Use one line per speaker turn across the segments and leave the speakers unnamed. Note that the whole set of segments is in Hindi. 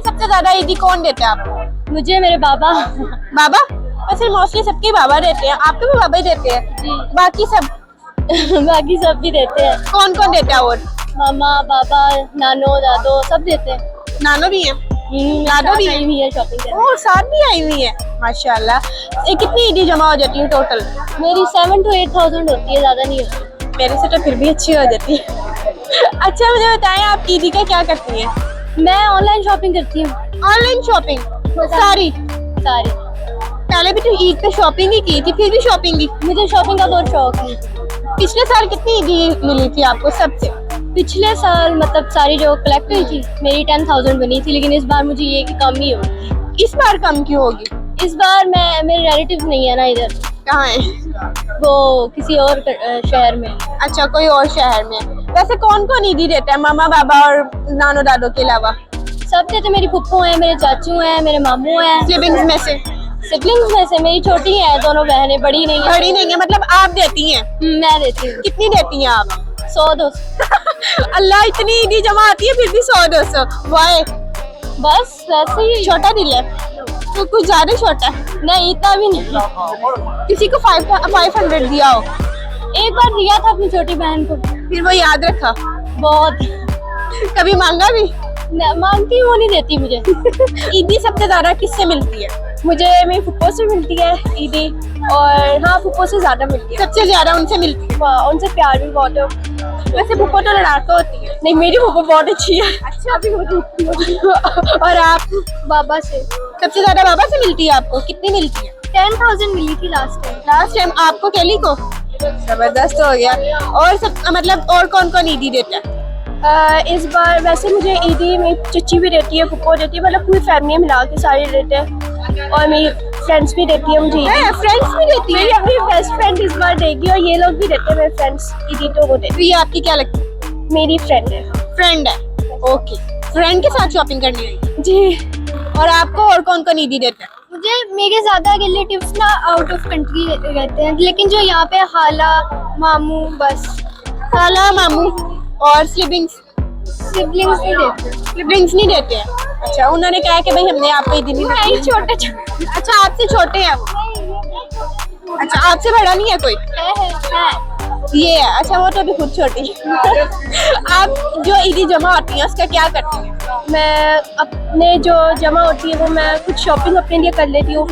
सबसे ज्यादा ईदी कौन देता है आपको?
मुझे मेरे बाबा।
बाबा? वैसे मोस्टली सबके बाबा देते हैं, आपके भी बाबा ही देते हैं
जी।
बाकी सब?
बाकी सब भी देते हैं,
कौन कौन देता है और?
मामा बाबा नानो दादो सब देते हैं।
नानो भी है? दादो भी है?
हुई है शॉपिंग करने।
और साथ भी आई हुई है माशाल्लाह। ये कितनी ईदी जमा हो जाती है टोटल?
मेरी 7 to 8,000 होती है, ज्यादा नहीं होती।
मेरे से तो फिर भी अच्छी हो जाती है। अच्छा मुझे बताएं आप ईदी का क्या करती हैं?
मैं ऑनलाइन शॉपिंग करती हूँ,
ऑनलाइन शॉपिंग सारी?
सारी।
पहले भी तो ईद पे शॉपिंग ही की थी, फिर भी शॉपिंग ही।
मुझे शॉपिंग का बहुत शौक है।
पिछले साल कितनी ईदी मिली थी आपको सबसे?
पिछले साल मतलब सारी जो कलेक्ट हुई थी मेरी 10,000 बनी थी, लेकिन इस बार मुझे ये कि कम ही होगी।
इस बार कम क्यों होगी?
इस बार मेरे रिलेटिव नहीं है ना इधर,
कहाँ है?
वो किसी और शहर में।
अच्छा कोई और शहर में। वैसे कौन कौन ईदी देता है मामा बाबा और नानो दादो के अलावा?
सब देते, मेरी फुप्पो हैं, मेरे चाचू हैं, मेरे मामू हैं।
सिबलिंग्स में से?
सिबलिंग्स में से मेरी छोटी है, दोनों बहनें, बड़ी नहीं है।
बड़ी नहीं है मतलब आप देती हैं?
मैं देती हूँ।
कितनी देती हैं आप?
100-200।
अल्लाह इतनी ईदी जमा आती है फिर भी 100-200? वाह
बस वैसे ही।
छोटा दिल है तो कुछ ज्यादा छोटा है।
नहीं इतना भी नहीं।
किसी को 500 दिया हो?
एक बार दिया था अपनी छोटी बहन को,
फिर वो याद रखा?
बहुत।
कभी मांगा भी?
मांगती वो नहीं देती मुझे।
ईदी सबसे ज्यादा किससे मिलती है?
मुझे मेरी फुप्पो से मिलती है ईदी, और हाँ फुप्पो से ज्यादा मिलती है।
सबसे ज्यादा उनसे मिलती है?
उनसे प्यार भी बहुत है।
वैसे फुप्पो तो लड़ाका होती है।
नहीं मेरी फुप्पो बहुत अच्छी है।
अच्छा भी होती। और आप?
बाबा से।
सबसे ज्यादा बाबा से मिलती है आपको? कितनी मिलती है?
10,000 मिली थी लास्ट टाइम।
आपको केली को? जबरदस्त हो गया। और सब मतलब और कौन कौन ईदी देता है?
इस बार वैसे मुझे ईदी मेरी चच्ची भी देती है, फुप्पो देती है, मतलब पूरी फैमिली मिला के सारे देते हैं, और मेरी फ्रेंड्स भी देती है मुझे ईदी।
फ्रेंड्स भी देती है?
मेरी अपनी बेस्ट फ्रेंड इस बार देगी, और ये लोग भी देते हैं मेरे फ्रेंड्स ईदी, तो वो देती
तो ये आपकी क्या लगती है?
है। मेरी फ्रेंड है।
फ्रेंड है? ओके। फ्रेंड के साथ शॉपिंग करनी है
जी।
और आपको और कौन कौन ईदी देता है?
मुझे मेरे ज्यादा रिलेटिव्स ना आउट ऑफ कंट्री रहते हैं, लेकिन जो यहाँ पे खाला मामू बस।
खाला मामू और सिबलिंग्स?
सिबलिंग्स नहीं देते।
सिबलिंग्स नहीं देते हैं? अच्छा उन्होंने कहा कि भाई हमने आपको ईदी नहीं दी।
छोटे
अच्छा आपसे छोटे हैं वो? अच्छा आपसे बड़ा नहीं है कोई?
है।
ये है? अच्छा वो तो अभी खुद छोटी है। आप जो ईदी जमा होती है उसका क्या करती हैं?
मैं अपने जो जमा होती है वो मैं कुछ शॉपिंग अपने लिए कर लेती हूँ,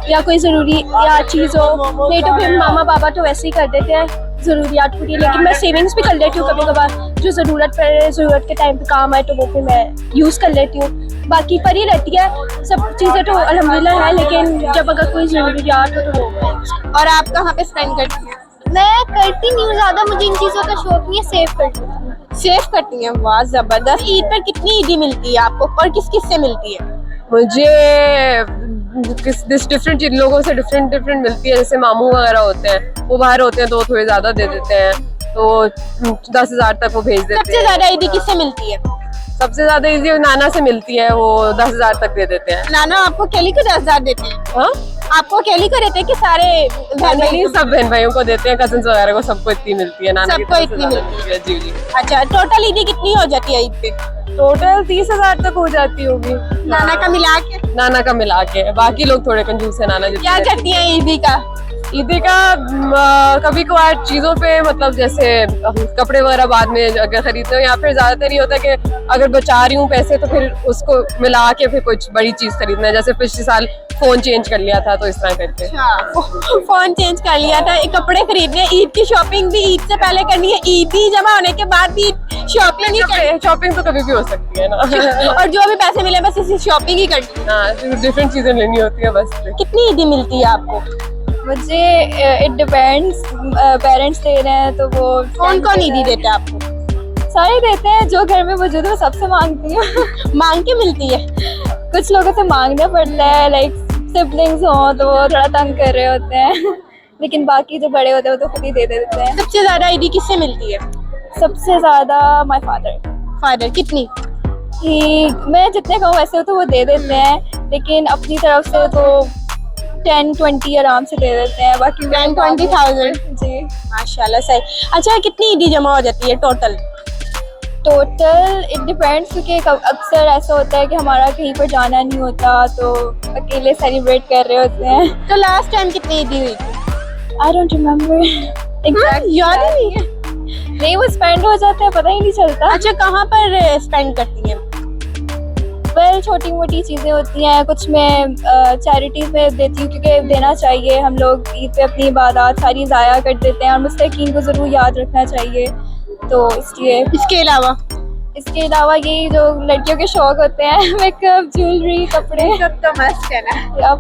या कोई ज़रूरी या चीज़ हो, नहीं तो फिर मामा पापा तो वैसे ही कर देते हैं ज़रूरियात पूरी, लेकिन मैं सेविंग्स भी कर लेती हूँ कभी कभार, जो ज़रूरत पड़े, ज़रूरत के टाइम पे काम आए तो वो फिर मैं यूज़ कर लेती हूँ। बाकी पर ही रहती है सब चीज़ें तो अल्हम्दुलिल्लाह है, लेकिन जब अगर कोई ज़रूरियात हो तो वो।
और आप कहाँ पे स्पेंड करती हैं?
मैं करती नहीं हूँ ज़्यादा, मुझे इन चीज़ों का शौक नहीं है, सेव करती हूँ।
सेव करती हैं? वाह जबरदस्त। ईद पर कितनी ईदी मिलती है आपको और किस किस से मिलती है?
मुझे डिफरेंट लोगों से डिफरेंट मिलती है। जैसे मामू वगैरह होते हैं वो बाहर होते हैं तो वो थोड़े ज्यादा दे देते हैं, तो 10,000 तक वो भेज देते हैं।
सबसे ज्यादा ईदी किससे मिलती है?
सबसे ज्यादा ईदी नाना से मिलती है, वो 10,000 तक दे देते हैं।
नाना आपको केली को 10,000 देते हैं?
हाँ
आपको केली को देते हैं कि सारे बहन भाई?
सब बहन भाइयों को देते हैं, कजिन्स वगैरह को, सबको इतनी मिलती है। नाना की
सबको
तरफ से
इतनी
ज्यादा
मिलती है?
जी जी।
अच्छा टोटल ईदी कितनी हो जाती है ईद पे?
टोटल 30,000 तक हो जाती होगी
नाना का मिला के?
नाना का मिला के। बाकी लोग थोड़े कंजूस है। नाना
क्या करती हैं ईदी का?
ईदी का कभी कभार चीजों पे, मतलब जैसे कपड़े वगैरह बाद में अगर खरीदते हो, या फिर ज्यादातर ये होता है कि अगर बचा रही हूँ पैसे तो फिर उसको मिला के फिर कुछ बड़ी चीज खरीदना है। जैसे पिछले साल फोन चेंज कर लिया था तो इस तरह करके।
अच्छा फोन चेंज कर लिया था, कपड़े खरीदने, ईद की शॉपिंग भी ईद से पहले करनी है, ईदी जमा होने के बाद भी शॉपिंग ही करनी?
शॉपिंग तो कभी भी हो सकती है ना।
और जो भी पैसे मिले बस इसी शॉपिंग ही करनी है?
हाँ डिफरेंट चीजें लेनी होती है बस।
कितनी ईदी मिलती है आपको?
मुझे इट डिपेंड्स, पेरेंट्स दे रहे हैं तो वो।
कौन कौन ईदी देता है आपको?
सारे देते हैं, जो घर में मौजूद है वो सबसे मांगती हूँ।
मांग के मिलती है?
कुछ लोगों से मांगना पड़ता है, लाइक सिबलिंग्स हो तो वो थोड़ा तंग कर रहे होते हैं, लेकिन बाकी जो बड़े होते हैं वो तो खुद ही दे देते हैं।
सबसे ज्यादा ईदी किससे मिलती है?
सबसे ज्यादा माय फादर।
फादर? कितनी?
कि मैं जितने कहूँ वैसे तो वो दे देते हैं, लेकिन अपनी तरफ से तो 10-20 आराम से दे देते हैं। बाकी
10-20,000?
जी
माशाल्लाह सही। अच्छा कितनी ईदी जमा हो जाती है टोटल?
टोटल इट डिपेंड्स, क्योंकि अक्सर ऐसा होता है कि हमारा कहीं पर जाना नहीं होता तो अकेले सेलिब्रेट कर रहे होते हैं।
तो लास्ट टाइम कितनी ईदी हुई थी?
आई डोंट रिमेम्बर एग्जैक्ट,
याद ही नहीं है।
नहीं वो स्पेंड हो जाता है, पता ही नहीं चलता।
अच्छा, कहाँ पर स्पेंड करती हैं?
वेल छोटी मोटी चीज़ें होती हैं, कुछ मैं चैरिटीज़ में देती हूँ क्योंकि देना चाहिए। हम लोग ईद पे अपनी इबादत सारी ज़ाया कर देते हैं और मुस्तकीन को ज़रूर याद रखना चाहिए, तो इसलिए। इसके अलावा ये जो लड़कियों के शौक होते हैं, मेकअप, ज्वेलरी, कपड़े,
सब तो मस्त है ना।
या